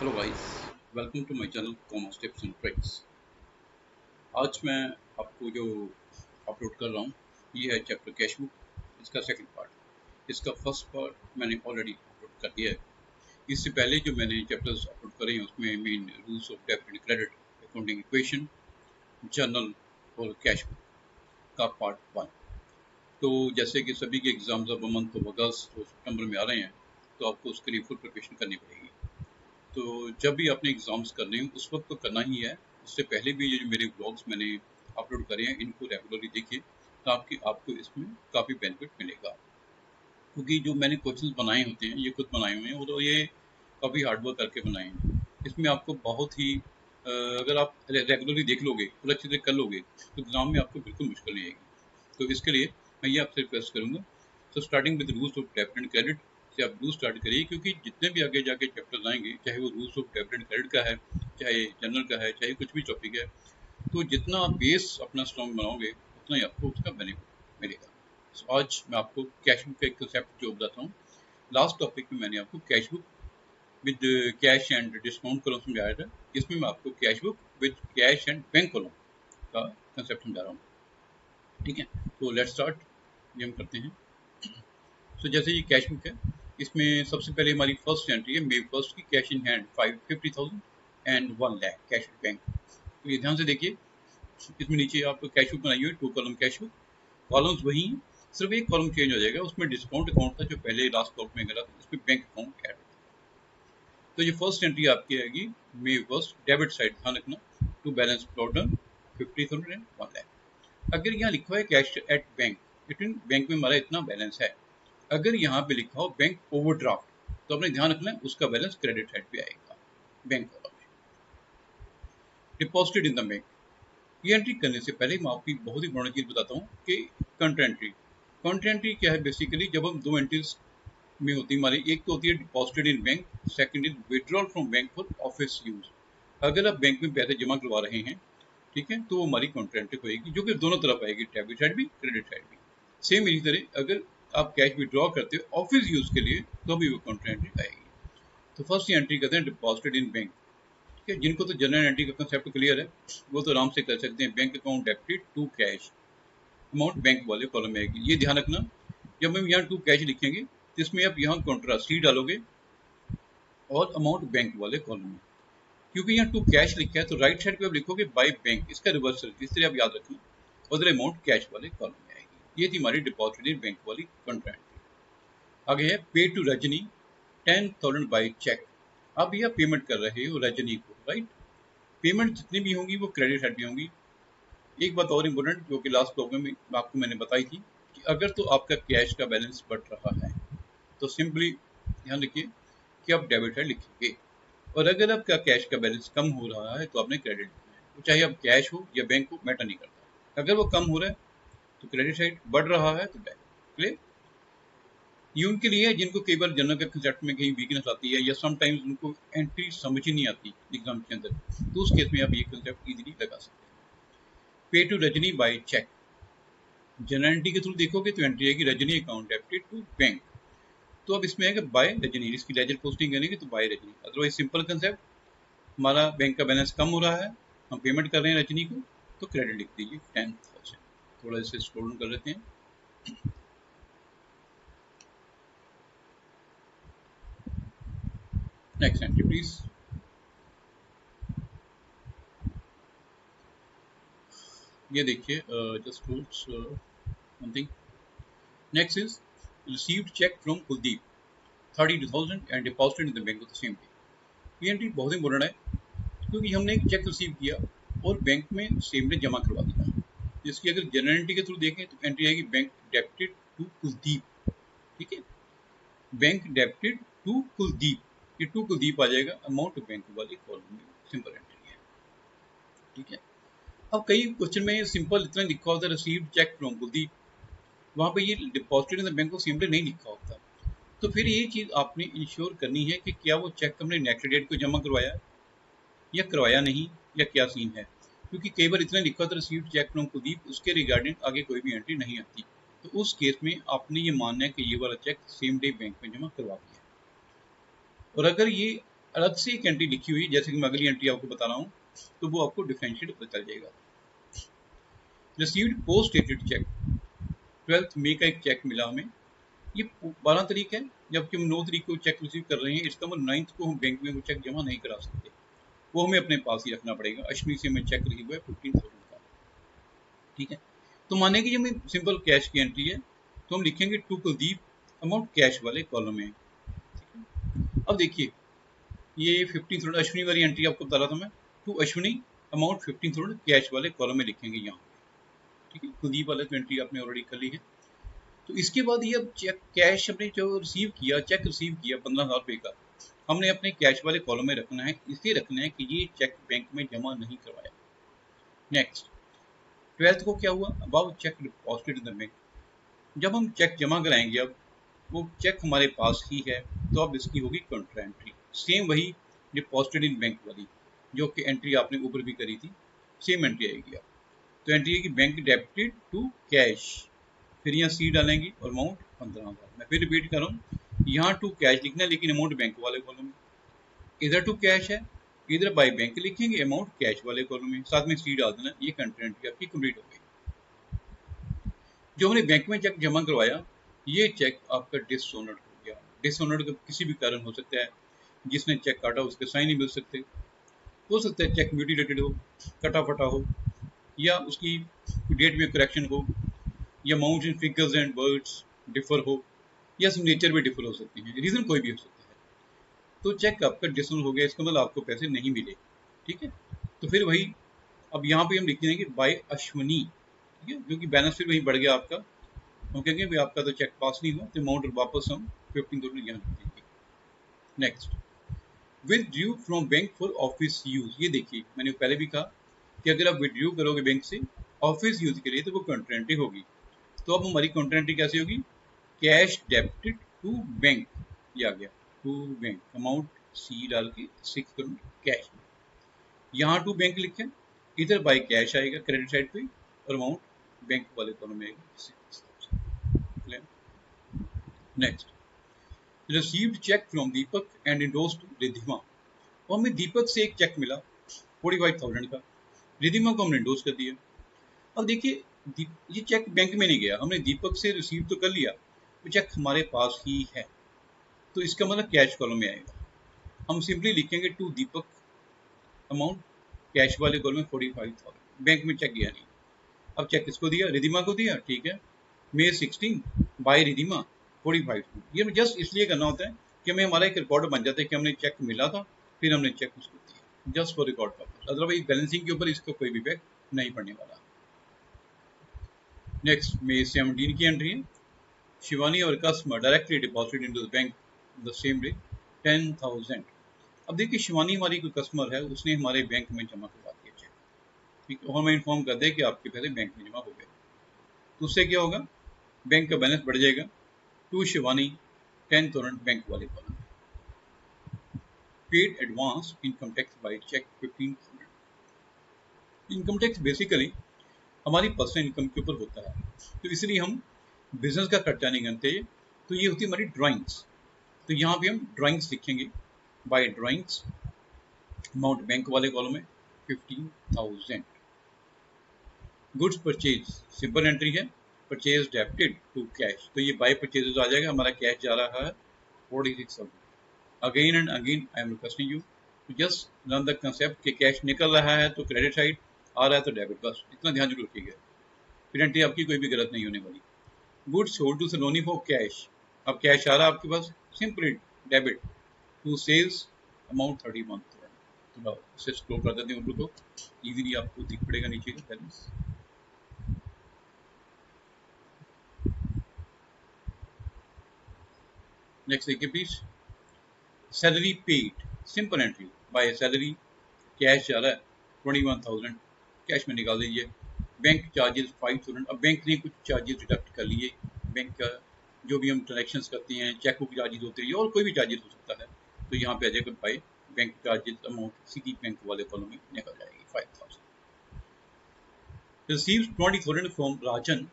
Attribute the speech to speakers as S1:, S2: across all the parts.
S1: Hello guys, welcome to my channel commerce tips and tricks. आज मैं आपको जो अपलोड कर रहा हूँ ये है चैप्टर कैश बुक, इसका सेकंड पार्ट। इसका फर्स्ट पार्ट मैंने ऑलरेडी अपलोड कर दिया है। इससे पहले जो मैंने चैप्टर्स अपलोड करे हैं उसमें main rules of debit and credit, accounting equation, journal और कैश बुक का पार्ट 1। तो जैसे कि सभी के एग्जाम्स अब मंथ ऑफ अगस्त और सितंबर में आ रहे हैं, तो आपको उसके लिए फुल प्रिपरेशन करनी पड़ेगी। तो जब भी आपने एग्ज़ाम्स करने हैं उस वक्त तो करना ही है। उससे पहले भी ये जो मेरे ब्लॉग्स मैंने अपलोड करे हैं इनको रेगुलरली देखिए, ताकि आपको इसमें काफ़ी बेनिफिट मिलेगा। क्योंकि जो मैंने क्वेश्चंस बनाए होते हैं ये खुद बनाए हुए हैं और तो ये काफ़ी हार्ड वर्क करके बनाए हैं। इसमें आपको बहुत ही अगर आप रेगुलरली देख लोगे और अच्छे से कर लोगे तो एग्ज़ाम में आपको बिल्कुल मुश्किल नहीं आएगी। तो इसके लिए मैं ये आपसे रिक्वेस्ट करूँगा, तो starting with rules of debit and credit से आप रूल स्टार्ट करिए, क्योंकि जितने भी आगे जाके चैप्टर्स आएंगे, चाहे वो rules of debit and credit का है, चाहे जनरल का है, चाहे कुछ भी टॉपिक है, तो जितना आप बेस अपना स्ट्रॉन्ग बनाओगे उतना ही आपको उसका बेनिफिट मिलेगा। तो आज मैं आपको कैश बुक का एक कंसेप्ट जो बताता हूँ। लास्ट टॉपिक में मैंने आपको cash book with cash and discount column समझाया था। इसमें मैं आपको cash book with cash and bank column का कंसेप्ट समझा रहा हूँ। ठीक है, तो लेट्स स्टार्ट। ये हम करते हैं। तो जैसे ये कैश बुक है, इसमें सबसे पहले हमारी फर्स्ट एंट्री है मे फर्स्ट की, cash in hand 50,000 and 1 lakh cash bank. तो ये ध्यान से देखिए, इसमें नीचे आप कैश बुक बनाई हुई है, 2 कॉलम कैश बुक, कॉलम्स वही हैं, सिर्फ एक कॉलम चेंज हो जाएगा। उसमें डिस्काउंट अकाउंट था जो पहले लास्ट कॉलम में गया था, इसमें बैंक अकाउंट ऐड होता है। तो ये फर्स्ट एंट्री आपकी आएगी मे फर्स्ट, डेबिट साइड, ध्यान रखना, to balance brought down 50,000 and 1 lakh. अगर यहाँ लिखा है cash at bank, it mean bank में हमारा इतना बैलेंस है। अगर यहाँ पे लिखा हो बैंक ओवरड्राफ्ट, तो आपने ध्यान रखना है उसका बैलेंस क्रेडिट साइड पे आएगा, बैंक वाला। डिपॉजिटेड इन द बैंक, ये एंट्री करने से पहले मैं आपको एक बहुत ही बड़ी चीज बताता हूँ कि कंट्रा एंट्री। कंट्रा एंट्री क्या है? बेसिकली जब हम दो एंट्रीज में होती है हमारी, एक तो होती है deposited in bank, second is withdrawal from bank for office use. अगर आप बैंक में पैसे जमा करवा रहे हैं, ठीक है, तो वो हमारी कंट्रा एंट्री होगी, जो कि दोनों तरफ आएगी, डेबिट साइड भी क्रेडिट साइड भी। सेम इसी तरह अगर आप कैश विड्रॉ करते हो ऑफिस यूज के लिए, तो भी वो कंट्रा एंट्री आएगी। तो फर्स्ट एंट्री करते हैं डिपॉजिटेड इन बैंक। ठीक है, जिनको तो जनरल एंट्री का कंसेप्ट क्लियर है वो तो आराम से कर सकते हैं। Bank account debited to cash, amount bank वाले कॉलम में आएगी। ये ध्यान रखना, जब हम यहाँ टू कैश लिखेंगे तो इसमें आप यहाँ कॉन्ट्रा सी डालोगे और अमाउंट बैंक वाले कॉलम में। क्योंकि यहाँ टू कैश लिखा है तो राइट साइड पे आप लिखोगे बाय बैंक, इसका रिवर्सल, इस तरह आप याद रखना, उधर अमाउंट कैश वाले कॉलम में आएगी। ये थी हमारी डिपॉजिटेड बैंक वाली कंट्रा एंट्री। आगे है पे टू रजनी 10,000 बाय चेक। अब यह पेमेंट कर रहे हो रजनी को, राइट। पेमेंट जितनी भी होंगी वो क्रेडिट साइड भी होंगी। एक बात और इम्पोर्टेंट जो कि लास्ट प्रॉब्लम में आपको मैंने बताई थी, कि अगर तो आपका कैश का बैलेंस बढ़ रहा है तो सिंपली ध्यान रखिए कि आप डेबिट साइड लिखेंगे, और अगर आपका कैश का बैलेंस कम हो रहा है तो आपने क्रेडिट लिखना है। तो चाहे अब कैश हो या बैंक हो, मैटर नहीं करता। अगर वो कम हो रहा है तो क्रेडिट साइड, बढ़ रहा है तो डेबिट। क्लियर? ये उनके लिए है जिनको कई बार जनरल के कंसेप्ट में कहीं वीकनेस आती है, या समटाइम्स उनको एंट्री समझ ही नहीं आती एग्जाम के अंदर, तो उस केस में आप ये कंसेप्ट इजीली लगा सकते हैं। Pay to Rajni by cheque, general entry के थ्रू देखोगे तो एंट्री आएगी Rajni account debited to bank. तो अब इसमें आएगा बाय रजनी, इसकी लेजर पोस्टिंग करेंगे तो by Rajni. Otherwise simple concept, हमारा बैंक का बैलेंस कम हो रहा है, हम पेमेंट कर रहे हैं रजनी को, तो क्रेडिट लिख दीजिए 10,000। थोड़ा इसे स्क्रॉल डाउन कर लेते हैं। Next entry please. ये देखिए, just one thing. Next is received cheque from Kuldeep 32,000 and deposited in the bank of the same day. ये एंट्री बहुत इंपॉर्टेंट है, क्योंकि हमने एक चेक रिसीव किया और बैंक में सेम डे जमा करवा दिया। जिसकी अगर जनरल एंट्री के थ्रू देखें तो एंट्री आएगी बैंक डेबिटेड टू कुलदीप। ठीक है, बैंक डेबिटेड टू कुलदीप, ये टू कुलदीप आ जाएगा, अमाउंट बैंक वाले कॉलम में, सिंपल एंट्री है। ठीक है, अब कई क्वेश्चन में सिंपल इतना लिखा होता है रिसीव्ड चेक फ्रॉम कुलदीप, वहां पे ये डिपॉजिटेड इन द बैंक को सिंपली नहीं लिखा होता। तो फिर ये चीज आपने इंश्योर करनी है कि क्या वो चेक हमने नेक्स्ट डेट को जमा करवाया या करवाया नहीं, या क्या सीन है। क्योंकि कई बार इतना लिखा होता है रिसीव्ड चेक फ्रॉम कुलदीप, उसके रिगार्डिंग आगे कोई भी एंट्री नहीं आती। तो उस केस में आपने ये मानना है कि ये वाला चेक सेम डे बैंक में जमा करवा दिया। और अगर ये अलग से एक एंट्री लिखी हुई, जैसे कि मैं अगली एंट्री आपको बता रहा हूँ, तो वो आपको डिफरेंशिएट पता चल जाएगा। Received post dated cheque, 12th मई का एक चेक मिला हमें, ये 12 तारीख है, जबकि हम 9 तारीख को चेक रिसीव कर रहे हैं। इसका मतलब 9th को हम बैंक में वो चेक जमा नहीं करा सकते, वो हमें अपने पास ही रखना पड़ेगा। अश्विनी से हमें चेक रिसीव हुआ है 15,000 का, ठीक है। तो माने कि हमें सिंपल कैश की एंट्री है, तो हम लिखेंगे टू कुलदीप, अमाउंट कैश वाले कॉलम में। अब देखिए ये 15,000 अश्विनी वाली एंट्री आपको बता रहा था मैं, टू अश्विनी अमाउंट 15,000 कैश वाले कॉलम में लिखेंगे यहाँ, ठीक है। कुलदीप वाले तो एंट्री आपने ऑलरेडी कर ली है। तो इसके बाद ये अब चेक कैश हमने जो रिसीव किया, चेक रिसीव किया 15,000 रुपये का, हमने अपने कैश वाले कॉलम में रखना है, इसलिए रखना है कि ये चेक बैंक में जमा नहीं करवाया। नेक्स्ट 12th को क्या हुआ, about check deposited in the bank, जब हम चेक जमा कराएंगे, अब वो चेक हमारे पास ही है, तो अब इसकी होगी कंट्रा एंट्री, सेम वही डिपॉजिटेड इन बैंक वाली जो कि एंट्री आपने ऊपर भी करी थी, सेम एंट्री आएगी। अब तो एंट्री है कि बैंक डेबिटेड टू कैश, फिर यहाँ सी डालेंगे और अमाउंट 15,000। मैं फिर रिपीट कर रहा हूँ, यहाँ टू कैश लिखना है लेकिन अमाउंट बैंक वाले कॉलम में, इधर टू कैश है, इधर बाय बैंक लिखेंगे, अमाउंट कैश वाले कॉलम में, साथ में सी डाल देना। ये कंट्रा एंट्री आपकी कंप्लीट हो गई। जो हमने बैंक में चेक जमा करवाया, ये चेक आपका डिसऑनर्ड हो गया। डिसऑनर्ड का किसी भी कारण हो सकता है, जिसने चेक काटा उसके साइन नहीं मिल सकते, हो सकता है चेक म्यूटिलेटेड हो, कटा फटा हो, या उसकी डेट में करेक्शन हो, या amount in figures and words differ हो, या सिग्नेचर भी डिफर हो सकती है, रीजन कोई भी हो सकता है। तो चेक आपका डिसऑनर हो गया, इसका मतलब आपको पैसे नहीं मिले, ठीक है। तो फिर वही अब यहाँ पे हम लिख देंगे बाय अश्वनी, ठीक है, क्योंकि बैलेंस फिर वही बढ़ गया आपका, हम कहेंगे भाई आपका तो चेक पास नहीं हुआ, तो अमाउंट वापस हम 15,000 यहाँ लिख देंगे। Next withdrew from bank for office use, ये देखिए मैंने पहले भी कहा कि अगर आप विथड्रू करोगे बैंक से ऑफिस यूज के लिए तो वो कंट्रा एंट्री होगी। तो अब हमारी कंट्रा एंट्री कैसे होगी, कैश डेबिटेड टू बैंक, ये आ गया टू बैंक, अमाउंट सी डाल के 6 करोड़ कैश में, यहाँ टू बैंक लिखे, इधर बाय कैश आएगा क्रेडिट साइड पे, और अमाउंट बैंक वाले कॉलम में आएगा 6,000। Next received cheque from Deepak and endorsed Ridhima, और हमें दीपक से एक चेक मिला 45,000 का, रिधिमा को हमने एंडोर्स कर दिया। अब देखिए ये चेक बैंक में नहीं गया, हमने दीपक से रिसीव तो कर लिया, वो चेक हमारे पास ही है, तो इसका मतलब कैश कॉलम में आएगा। हम सिंपली लिखेंगे टू दीपक, अमाउंट कैश वाले कॉलम में 45,000, बैंक में चेक गया नहीं। अब चेक किसको दिया, रिधिमा को दिया, ठीक है, May 16 बाय रिधिमा 45। ये जस्ट इसलिए करना होता है कि हमें हमारा एक रिकॉर्ड बन जाता है कि हमने चेक मिला था, फिर हमने चेक उसको दिया, just for record purpose, otherwise balancing के ऊपर इसका कोई भी इफेक्ट नहीं पड़ने वाला। नेक्स्ट May 17 की एंट्री है, शिवानी और customer directly deposited into the bank the same day 10,000। अब देखिए शिवानी हमारी कोई कस्टमर है, उसने हमारे बैंक में जमा करवा दिया चेक, ठीक है, और हमें इन्फॉर्म कर दे कि आपके पैसे बैंक में जमा हो गए, तो उससे क्या होगा, बैंक का बैलेंस बढ़ जाएगा, टू शिवानी 10,000 बैंक वाले column, paid advance income tax by cheque 15,000। Income tax basically हमारी पर्सनल इनकम के ऊपर होता है, तो इसलिए हम बिजनेस का खर्चा नहीं करते, तो ये होती है हमारी ड्राइंग्स। तो यहाँ पे हम ड्राइंग्स लिखेंगे, बाय ड्राइंग्स अमाउंट बैंक वाले कॉलम में 15,000। गुड्स परचेज सिंपल एंट्री है, परचेज डेबिटेड टू कैश, तो ये बाय परचेजेस आ जाएगा, हमारा कैश जा रहा है 46,000। Again and again I am requesting you to just learn the concept कि कैश निकल रहा है तो क्रेडिट साइड, आ रहा है तो डेबिट, बस इतना ध्यान जरूर रखिएगा, फिर एंट्री आपकी कोई भी गलत नहीं होने वाली। Goods sold to Saloni for cash, अब कैश आ रहा है आपके पास, simply debit to sales amount 31,000। थोड़ा इसे स्क्रॉल कर देते हैं ऊपर को, इजीली आपको दिख पड़ेगा नीचे का बैलेंस। नेक्स्ट देखिए please, salary paid simple entry, by salary cash जा रहा है 21,000, कैश में निकाल दीजिए, बैंक चार्जेस 5,000, अब बैंक ने कुछ चार्जेस डिडक्ट कर लिए, बैंक का जो भी हम ट्रांजेक्शन्स करते हैं, चेक बुक चार्जेस होते हैं और कोई भी चार्जेस हो सकता है, तो यहाँ पे आ जाएगा by bank charges amount Sidhi bank वाले कॉलम में निकल जाएगी 5,000। Receives 20,000 from Rajan,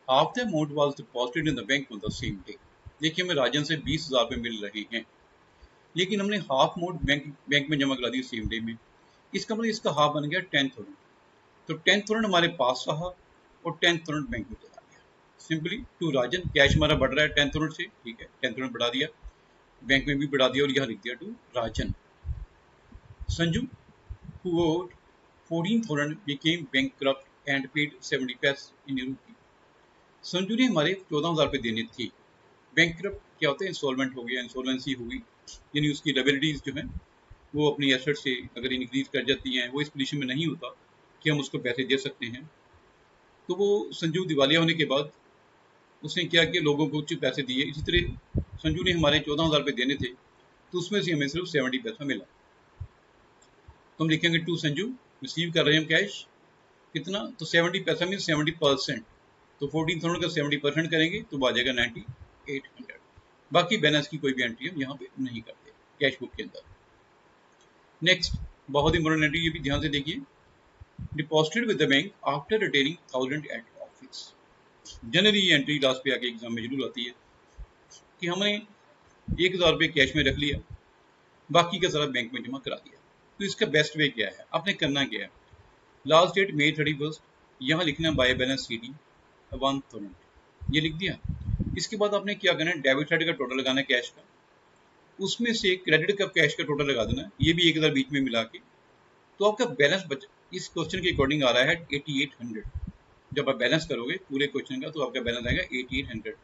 S1: half the amount was deposited in the bank on the same day, देखिए हमें राजन से 20,000 रुपये मिल रहे हैं, लेकिन हमने हाफ अमाउंट बैंक में जमा करा दी सेम डे में। इसका मतलब इसका हाफ बन गया 10,000। तो 10,000 हमारे पास रहा और 10,000 बैंक में चला गया। सिंपली टू राजन, कैश हमारा बढ़ रहा है 10,000 से, ठीक है, 10,000 बढ़ा दिया, बैंक में भी बढ़ा दिया और यहाँ लिख दिया to Rajan. Sanju who owed 14,000 became bankrupt and paid 70 पैसे in rupee। संजू ने हमारे 14,000 रुपये देने थे। बैंकक्रप्ट क्या होता है? इंस्टॉलमेंट हो गया, इंसॉल्वेंसी हो गई, यानी उसकी लायबिलिटीज जो है वो अपनी एसेट से अगर इंक्रीज कर जाती हैं, वो इस पोजीशन में नहीं होता कि हम उसको पैसे दे सकते हैं। तो वो संजू दिवालिया होने के बाद उसने क्या किया, लोगों को कुछ पैसे दिए। इसी तरह संजू ने हमारे 14,000 रुपये देने थे, तो उसमें से हमें सिर्फ 70 पैसा मिला। तो हम लिखेंगे टू संजू, रिसीव कर रहे हैं हम कैश, कितना? तो 70 पैसा मीन 70%। तो 14,000 का 70% करेंगे तो आ जाएगा 9800। बाकी बैलेंस की कोई भी एंट्री हम यहाँ पे नहीं करते कैश बुक के अंदर। नेक्स्ट बहुत इंपॉर्टेंट एंट्री, ये भी ध्यान से देखिए, deposited with the bank after retaining 1000 at office. Generally ये एंट्री लास्ट पे आके एग्जाम में जरूर आती है कि हमने 1,000 रुपये कैश में रख लिया, बाकी का सारा बैंक में जमा करा दिया। तो इसका बेस्ट वे क्या है? आपने करना क्या है, लास्ट डेट May 31, यहाँ लिखना बाय बैलेंस CD 1000, ये लिख दिया। इसके बाद आपने क्या करना है, डेबिट साइड का टोटल लगाना है कैश का, उसमें से क्रेडिट का कैश का टोटल लगा देना है, ये भी 1,000 बीच में मिला के। तो आपका बैलेंस इस क्वेश्चन के अकॉर्डिंग आ रहा है 8800। जब आप बैलेंस करोगे पूरे क्वेश्चन का तो आपका बैलेंस आएगा 8800।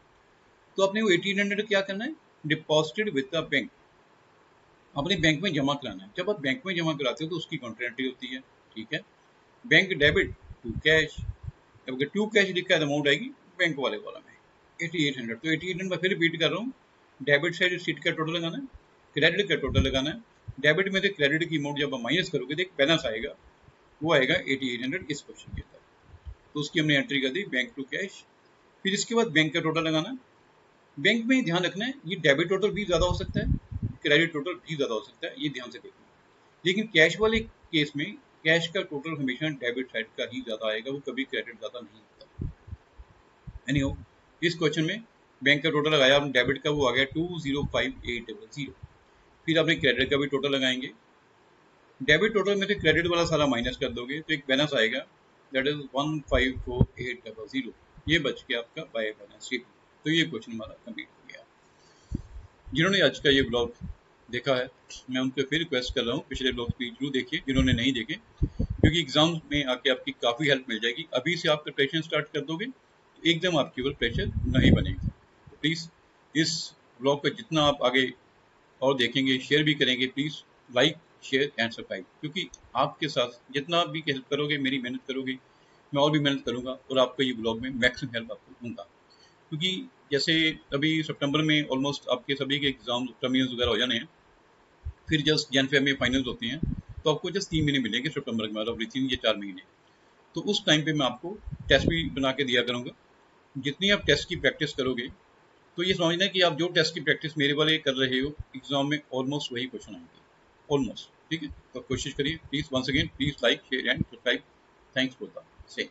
S1: तो आपने वो 8800 क्या करना है, डिपॉजिटेड विद द बैंक, अपने बैंक में जमा कराना है। जब आप बैंक में जमा कराते हो तो उसकी काउंटर एंट्री होती है, ठीक है, बैंक डेबिट टू कैश। अगर टू कैश लिखा है तो अमाउंट आएगी बैंक वाले वाला में 8800। तो 8800 मैं फिर रिपीट कर रहा हूँ, डेबिट साइड सीट का टोटल लगाना है, क्रेडिट का टोटल लगाना है। डेबिट में से क्रेडिट की अमाउंट जब आप माइनस करोगे तो एक बैलेंस आएगा, वो आएगा 8800 इस क्वेश्चन के अंदर। तो उसकी हमने एंट्री कर दी बैंक टू कैश। फिर इसके बाद बैंक का टोटल लगाना है। बैंक में ध्यान रखना है ये डेबिट टोटल भी ज़्यादा हो सकता है, क्रेडिट टोटल भी ज़्यादा हो सकता है, ये ध्यान से देखना। लेकिन कैश वाले केस में कैश का टोटल हमेशा डेबिट साइड का ही ज़्यादा आएगा, वो कभी क्रेडिट ज़्यादा नहीं होता। एनीहो, इस क्वेश्चन में बैंक का टोटल लगाया आपने, डेबिट का वो आ गया 205800। फिर आपने क्रेडिट का भी टोटल लगाएंगे, डेबिट टोटल में से क्रेडिट वाला सारा माइनस कर दोगे तो एक बैलेंस आएगा, दैट इज 154800। ये बच गया आपका बाय बैलेंस शीट। तो ये क्वेश्चन हमारा कंप्लीट हो गया। जिन्होंने आज का ये ब्लॉग देखा है, मैं उनको फिर रिक्वेस्ट कर रहा हूँ पिछले ब्लॉग भी जरूर देखिए जिन्होंने नहीं देखे, क्योंकि एग्जाम में आके आपकी काफ़ी हेल्प मिल जाएगी। अभी से आप प्रिपरेशन स्टार्ट कर दोगे तो एकदम आपके ऊपर प्रेशर नहीं बनेगा। तो प्लीज़ इस ब्लॉग को जितना आप आगे और देखेंगे, शेयर भी करेंगे, please like share and subscribe, क्योंकि आपके साथ जितना आप भी हेल्प करोगे, मेरी मेहनत करोगे, मैं और भी मेहनत करूँगा और आपको ये ब्लॉग में मैक्सिमम हेल्प आपको दूंगा। क्योंकि जैसे अभी सितंबर में ऑलमोस्ट आपके सभी के एग्जाम टर्मिनल्स वगैरह हो जाने हैं, फिर जस्ट जनवरी में फाइनल्स होते हैं, तो आपको जस्ट 3 महीने मिलेंगे सितंबर के बाद, और 4 महीने। तो उस टाइम पे मैं आपको टेस्ट भी बना के दिया करूँगा। जितनी आप टेस्ट की प्रैक्टिस करोगे तो ये समझना कि आप जो टेस्ट की प्रैक्टिस मेरे वाले कर रहे हो, एग्जाम में ऑलमोस्ट वही क्वेश्चन आएंगे, ऑलमोस्ट, ठीक है। तो कोशिश करिए please, once again please like share and subscribe. Thanks for the same.